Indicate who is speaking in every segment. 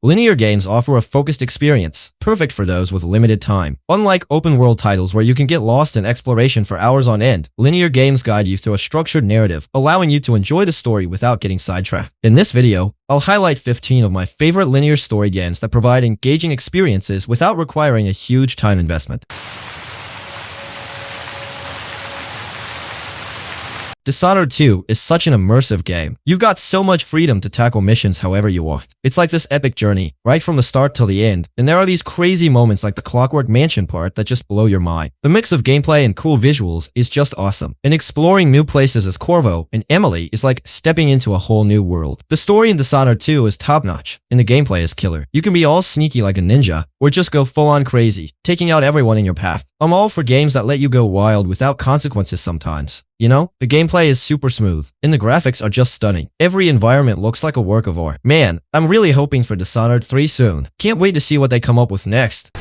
Speaker 1: Linear games offer a focused experience, perfect for those with limited time. Unlike open-world titles where you can get lost in exploration for hours on end, linear games guide you through a structured narrative, allowing you to enjoy the story without getting sidetracked. In this video, I'll highlight 15 of my favorite linear story games that provide engaging experiences without requiring a huge time investment. Dishonored 2 is such an immersive game. You've got so much freedom to tackle missions however you want. It's like this epic journey, right from the start till the end, and there are these crazy moments like the Clockwork Mansion part that just blow your mind. The mix of gameplay and cool visuals is just awesome, and exploring new places as Corvo and Emily is like stepping into a whole new world. The story in Dishonored 2 is top-notch, and the gameplay is killer. You can be all sneaky like a ninja, or just go full-on crazy, taking out everyone in your path. I'm all for games that let you go wild without consequences sometimes. You know, the gameplay is super smooth, and the graphics are just stunning. Every environment looks like a work of art. Man, I'm really hoping for Dishonored 3 soon. Can't wait to see what they come up with next.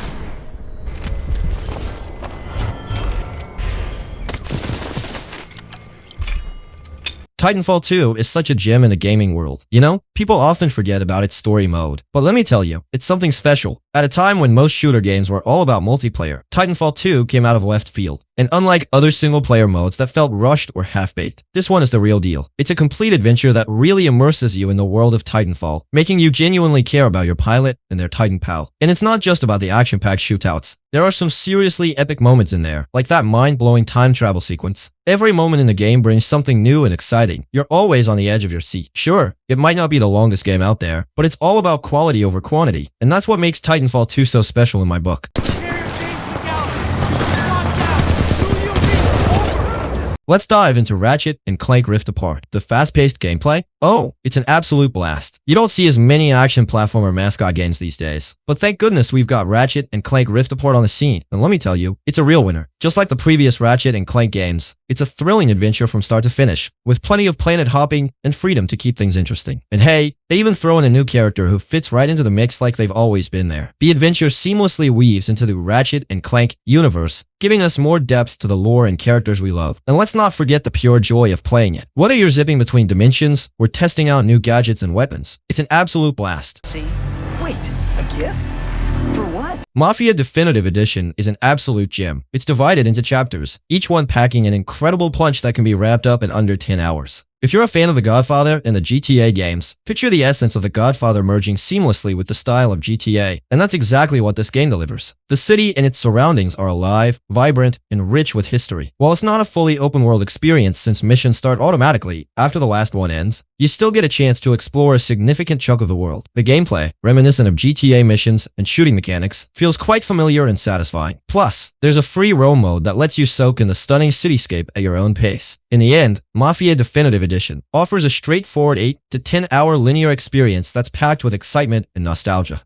Speaker 1: Titanfall 2 is such a gem in the gaming world. You know, people often forget about its story mode. But let me tell you, it's something special. At a time when most shooter games were all about multiplayer, Titanfall 2 came out of left field. And unlike other single-player modes that felt rushed or half-baked, this one is the real deal. It's a complete adventure that really immerses you in the world of Titanfall, making you genuinely care about your pilot and their Titan pal. And it's not just about the action-packed shootouts. There are some seriously epic moments in there, like that mind-blowing time travel sequence. Every moment in the game brings something new and exciting. You're always on the edge of your seat. Sure, it might not be the longest game out there, but it's all about quality over quantity, and that's what makes Titanfall 2 so special in my book. Let's dive into Ratchet and Clank Rift Apart. The fast-paced gameplay? Oh, it's an absolute blast. You don't see as many action platformer mascot games these days, but thank goodness we've got Ratchet and Clank Rift Apart on the scene, and let me tell you, it's a real winner. Just like the previous Ratchet and Clank games, it's a thrilling adventure from start to finish, with plenty of planet hopping and freedom to keep things interesting. And hey, they even throw in a new character who fits right into the mix like they've always been there. The adventure seamlessly weaves into the Ratchet and Clank universe, giving us more depth to the lore and characters we love. And let's not forget the pure joy of playing it. Whether you're zipping between dimensions or testing out new gadgets and weapons, it's an absolute blast.
Speaker 2: See? Wait, a gift? For what?
Speaker 1: Mafia Definitive Edition is an absolute gem. It's divided into chapters, each one packing an incredible punch that can be wrapped up in under 10 hours. If you're a fan of The Godfather and the GTA games, picture the essence of The Godfather merging seamlessly with the style of GTA, and that's exactly what this game delivers. The city and its surroundings are alive, vibrant, and rich with history. While it's not a fully open-world experience since missions start automatically after the last one ends, you still get a chance to explore a significant chunk of the world. The gameplay, reminiscent of GTA missions and shooting mechanics, feels quite familiar and satisfying. Plus, there's a free roam mode that lets you soak in the stunning cityscape at your own pace. In the end, Mafia Definitive Edition offers a straightforward 8 to 10 hour linear experience that's packed with excitement and nostalgia.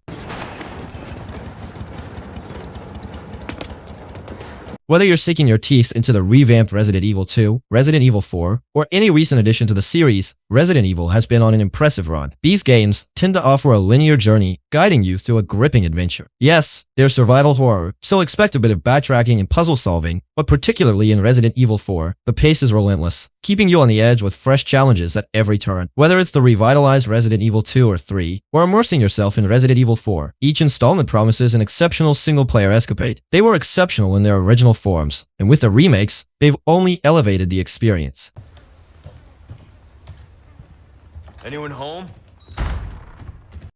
Speaker 1: Whether you're sinking your teeth into the revamped Resident Evil 2, Resident Evil 4, or any recent addition to the series, Resident Evil has been on an impressive run. These games tend to offer a linear journey, guiding you through a gripping adventure. Yes, they're survival horror, so expect a bit of backtracking and puzzle solving, but particularly in Resident Evil 4, the pace is relentless, keeping you on the edge with fresh challenges at every turn. Whether it's the revitalized Resident Evil 2 or 3, or immersing yourself in Resident Evil 4, each installment promises an exceptional single-player escapade. They were exceptional in their original forms, and with the remakes, they've only elevated the experience.
Speaker 3: Anyone home?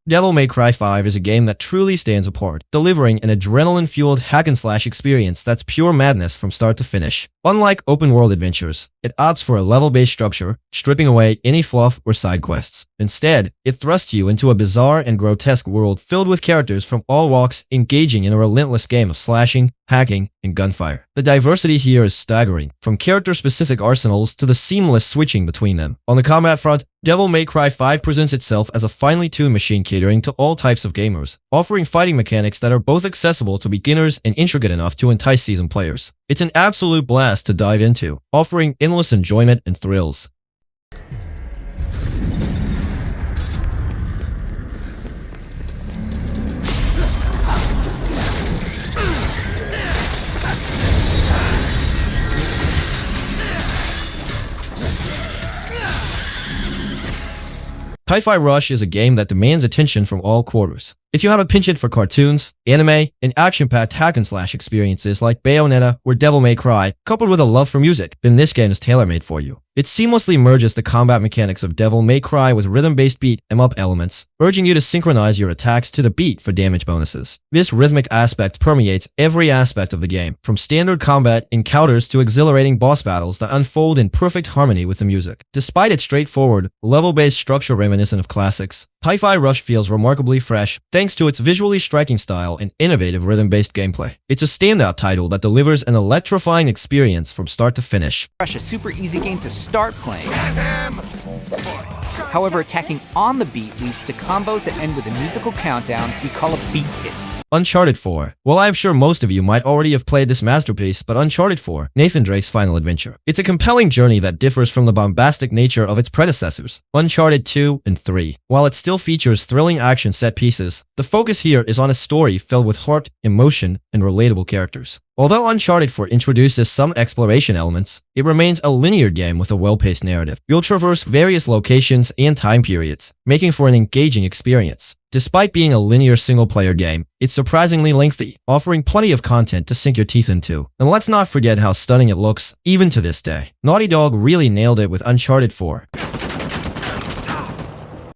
Speaker 1: Devil May Cry 5 is a game that truly stands apart, delivering an adrenaline-fueled hack-and-slash experience that's pure madness from start to finish. Unlike open-world adventures, it opts for a level-based structure, stripping away any fluff or side quests. Instead, it thrusts you into a bizarre and grotesque world filled with characters from all walks engaging in a relentless game of slashing, hacking, and gunfire. The diversity here is staggering, from character-specific arsenals to the seamless switching between them. On the combat front, Devil May Cry 5 presents itself as a finely tuned machine catering to all types of gamers, offering fighting mechanics that are both accessible to beginners and intricate enough to entice seasoned players. It's an absolute blast to dive into, offering endless enjoyment and thrills. Hi-Fi Rush is a game that demands attention from all quarters. If you have a penchant for cartoons, anime, and action-packed hack-and-slash experiences like Bayonetta or Devil May Cry, coupled with a love for music, then this game is tailor-made for you. It seamlessly merges the combat mechanics of Devil May Cry with rhythm-based beat 'em up elements, urging you to synchronize your attacks to the beat for damage bonuses. This rhythmic aspect permeates every aspect of the game, from standard combat encounters to exhilarating boss battles that unfold in perfect harmony with the music. Despite its straightforward, level-based structure reminiscent of classics, Hi-Fi Rush feels remarkably fresh thanks to its visually striking style and innovative rhythm-based gameplay. It's a standout title that delivers an electrifying experience from start to finish.
Speaker 4: Rush, a super easy game to start playing. However, attacking on the beat leads to combos that end with a musical countdown we call a beat hit.
Speaker 1: Uncharted 4. Well, I'm sure most of you might already have played this masterpiece, but Uncharted 4, Nathan Drake's final adventure. It's a compelling journey that differs from the bombastic nature of its predecessors, Uncharted 2 and 3. While it still features thrilling action set pieces, the focus here is on a story filled with heart, emotion, and relatable characters. Although Uncharted 4 introduces some exploration elements, it remains a linear game with a well-paced narrative. You'll traverse various locations and time periods, making for an engaging experience. Despite being a linear single-player game, it's surprisingly lengthy, offering plenty of content to sink your teeth into. And let's not forget how stunning it looks, even to this day. Naughty Dog really nailed it with Uncharted 4.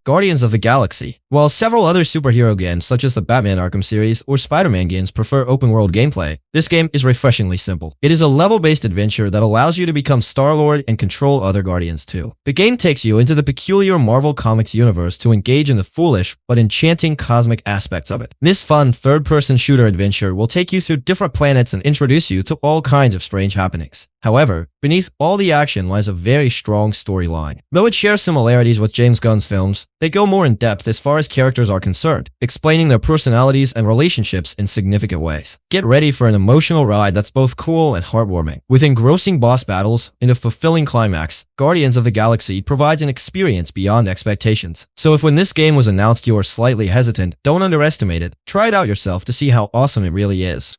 Speaker 1: Guardians of the Galaxy. While several other superhero games such as the Batman Arkham series or Spider-Man games prefer open-world gameplay, this game is refreshingly simple. It is a level-based adventure that allows you to become Star-Lord and control other Guardians too. The game takes you into the peculiar Marvel Comics universe to engage in the foolish but enchanting cosmic aspects of it. This fun third-person shooter adventure will take you through different planets and introduce you to all kinds of strange happenings. However, beneath all the action lies a very strong storyline. Though it shares similarities with James Gunn's films, they go more in depth as far as characters are concerned, explaining their personalities and relationships in significant ways. Get ready for an emotional ride that's both cool and heartwarming. With engrossing boss battles and a fulfilling climax, Guardians of the Galaxy provides an experience beyond expectations. So if when this game was announced you were slightly hesitant, don't underestimate it. Try it out yourself to see how awesome it really is.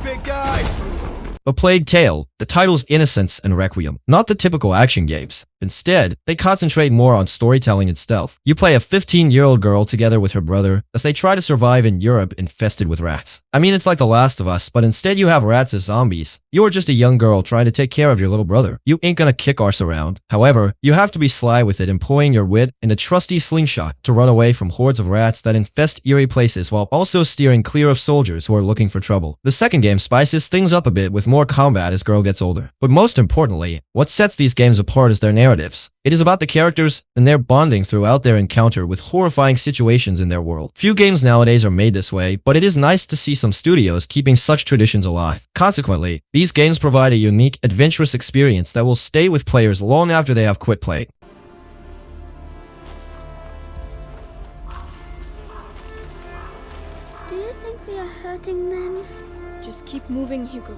Speaker 2: Big guy!
Speaker 1: A Plague Tale, the title's innocence and requiem. Not the typical action games. Instead, they concentrate more on storytelling and stealth. You play a 15-year-old girl together with her brother as they try to survive in Europe infested with rats. I mean, it's like The Last of Us, but instead you have rats as zombies. You're just a young girl trying to take care of your little brother. You ain't gonna kick arse around. However, you have to be sly with it, employing your wit and a trusty slingshot to run away from hordes of rats that infest eerie places while also steering clear of soldiers who are looking for trouble. The second game spices things up a bit with more combat as girl gets older. But most importantly, what sets these games apart is their narratives. It is about the characters and their bonding throughout their encounter with horrifying situations in their world. Few games nowadays are made this way, but it is nice to see some studios keeping such traditions alive. Consequently, these games provide a unique, adventurous experience that will stay with players long after they have quit playing.
Speaker 5: Do you think we are hurting them?
Speaker 6: Just keep moving, Hugo.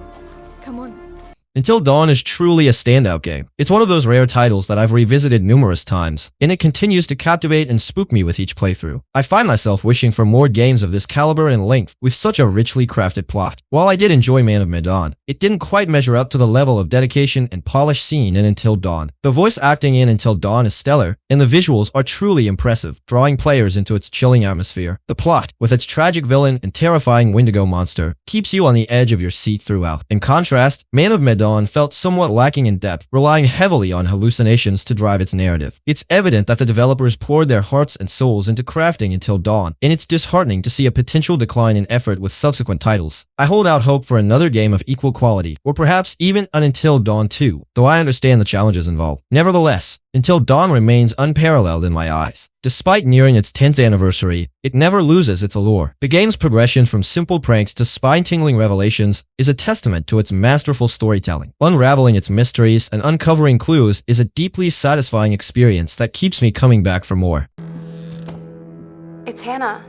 Speaker 6: Come on.
Speaker 1: Until Dawn is truly a standout game. It's one of those rare titles that I've revisited numerous times, and it continues to captivate and spook me with each playthrough. I find myself wishing for more games of this caliber and length with such a richly crafted plot. While I did enjoy Man of Medan, it didn't quite measure up to the level of dedication and polish seen in Until Dawn. The voice acting in Until Dawn is stellar, and the visuals are truly impressive, drawing players into its chilling atmosphere. The plot, with its tragic villain and terrifying Wendigo monster, keeps you on the edge of your seat throughout. In contrast, Man of Medan felt somewhat lacking in depth, relying heavily on hallucinations to drive its narrative. It's evident that the developers poured their hearts and souls into crafting Until Dawn, and it's disheartening to see a potential decline in effort with subsequent titles. I hold out hope for another game of equal quality, or perhaps even an Until Dawn 2, though I understand the challenges involved. Nevertheless, Until Dawn remains unparalleled in my eyes. Despite nearing its 10th anniversary, it never loses its allure. The game's progression from simple pranks to spine-tingling revelations is a testament to its masterful storytelling. Unraveling its mysteries and uncovering clues is a deeply satisfying experience that keeps me coming back for more.
Speaker 6: It's Hannah.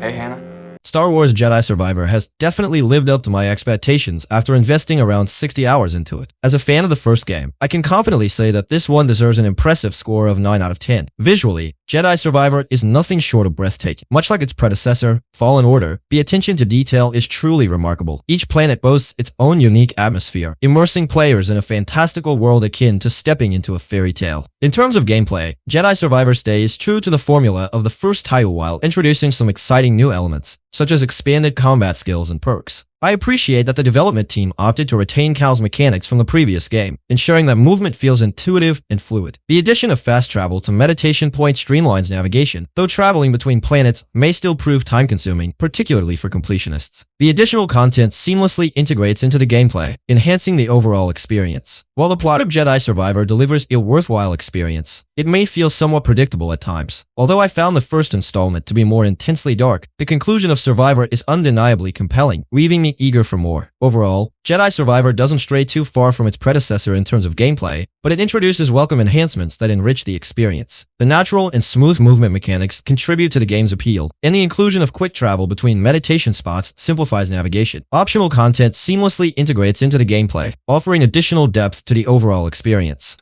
Speaker 3: Hey, Hannah.
Speaker 1: Star Wars Jedi Survivor has definitely lived up to my expectations after investing around 60 hours into it. As a fan of the first game, I can confidently say that this one deserves an impressive score of 9 out of 10. Visually, Jedi Survivor is nothing short of breathtaking. Much like its predecessor, Fallen Order, the attention to detail is truly remarkable. Each planet boasts its own unique atmosphere, immersing players in a fantastical world akin to stepping into a fairy tale. In terms of gameplay, Jedi Survivor stays true to the formula of the first title while introducing some exciting new elements, such as expanded combat skills and perks. I appreciate that the development team opted to retain Cal's mechanics from the previous game, ensuring that movement feels intuitive and fluid. The addition of fast travel to meditation points streamlines navigation, though traveling between planets may still prove time-consuming, particularly for completionists. The additional content seamlessly integrates into the gameplay, enhancing the overall experience. While the plot of Jedi Survivor delivers a worthwhile experience, it may feel somewhat predictable at times. Although I found the first installment to be more intensely dark, the conclusion of Survivor is undeniably compelling, leaving me eager for more. Overall, Jedi Survivor doesn't stray too far from its predecessor in terms of gameplay, but it introduces welcome enhancements that enrich the experience. The natural and smooth movement mechanics contribute to the game's appeal, and the inclusion of quick travel between meditation spots simplifies navigation. Optional content seamlessly integrates into the gameplay, offering additional depth to the overall experience.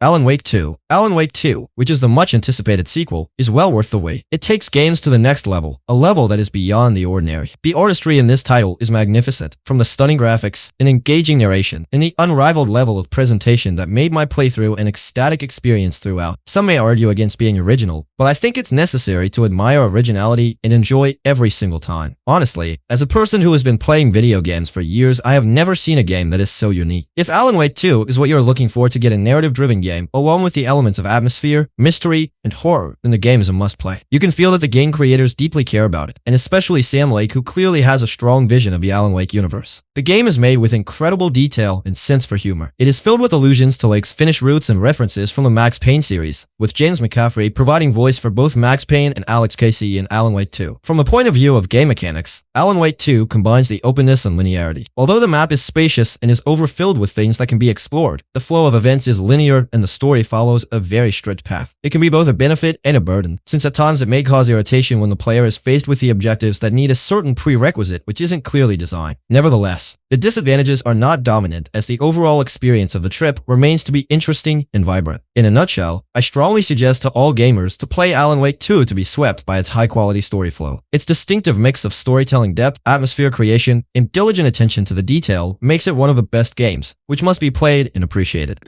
Speaker 1: Alan Wake 2. Alan Wake 2, which is the much-anticipated sequel, is well worth the wait. It takes games to the next level, a level that is beyond the ordinary. The artistry in this title is magnificent, from the stunning graphics, and engaging narration, and the unrivaled level of presentation that made my playthrough an ecstatic experience throughout. Some may argue against being original, but I think it's necessary to admire originality and enjoy every single time. Honestly, as a person who has been playing video games for years, I have never seen a game that is so unique. If Alan Wake 2 is what you're looking for to get a narrative-driven game, along with the elements of atmosphere, mystery, and horror, then the game is a must-play. You can feel that the game creators deeply care about it, and especially Sam Lake, who clearly has a strong vision of the Alan Wake universe. The game is made with incredible detail and sense for humor. It is filled with allusions to Lake's Finnish roots and references from the Max Payne series, with James McCaffrey providing voice for both Max Payne and Alex Casey in Alan Wake 2. From the point of view of game mechanics, Alan Wake 2 combines the openness and linearity. Although the map is spacious and is overfilled with things that can be explored, the flow of events is linear and the story follows a very strict path. It can be both a benefit and a burden, since at times it may cause irritation when the player is faced with the objectives that need a certain prerequisite which isn't clearly designed. Nevertheless, the disadvantages are not dominant, as the overall experience of the trip remains to be interesting and vibrant. In a nutshell, I strongly suggest to all gamers to play Alan Wake 2 to be swept by its high-quality story flow. Its distinctive mix of storytelling depth, atmosphere creation, and diligent attention to the detail makes it one of the best games, which must be played and appreciated.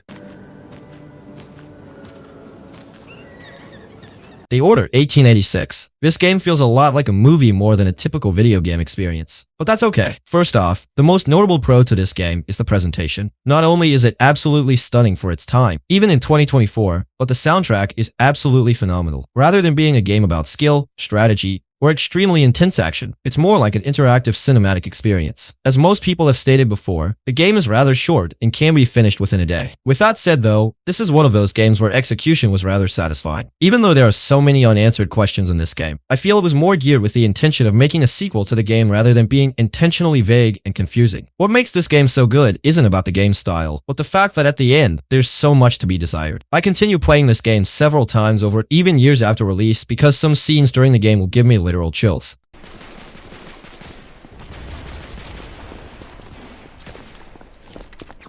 Speaker 1: The Order 1886. This game feels a lot like a movie more than a typical video game experience. But that's okay. First off, the most notable pro to this game is the presentation. Not only is it absolutely stunning for its time, even in 2024, but the soundtrack is absolutely phenomenal. Rather than being a game about skill, strategy, or extremely intense action, it's more like an interactive cinematic experience. As most people have stated before, the game is rather short and can be finished within a day. With that said though, this is one of those games where execution was rather satisfying. Even though there are so many unanswered questions in this game, I feel it was more geared with the intention of making a sequel to the game rather than being intentionally vague and confusing. What makes this game so good isn't about the game style, but the fact that at the end, there's so much to be desired. I continue playing this game several times over even years after release because some scenes during the game will give me literal chills.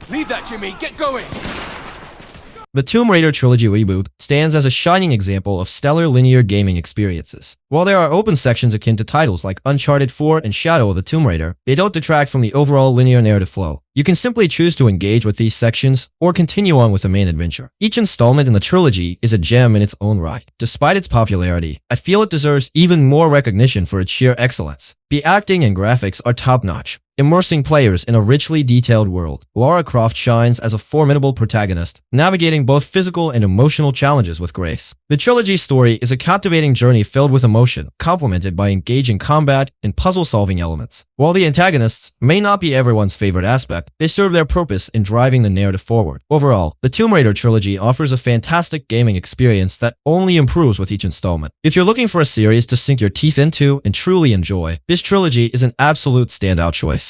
Speaker 7: Leave that, Jimmy! Get going!
Speaker 1: The Tomb Raider trilogy reboot stands as a shining example of stellar linear gaming experiences. While there are open sections akin to titles like Uncharted 4 and Shadow of the Tomb Raider, they don't detract from the overall linear narrative flow. You can simply choose to engage with these sections or continue on with the main adventure. Each installment in the trilogy is a gem in its own right. Despite its popularity, I feel it deserves even more recognition for its sheer excellence. The acting and graphics are top-notch, immersing players in a richly detailed world. Lara Croft shines as a formidable protagonist, navigating both physical and emotional challenges with grace. The trilogy's story is a captivating journey filled with emotion, complemented by engaging combat and puzzle-solving elements. While the antagonists may not be everyone's favorite aspect, they serve their purpose in driving the narrative forward. Overall, the Tomb Raider trilogy offers a fantastic gaming experience that only improves with each installment. If you're looking for a series to sink your teeth into and truly enjoy, this trilogy is an absolute standout choice.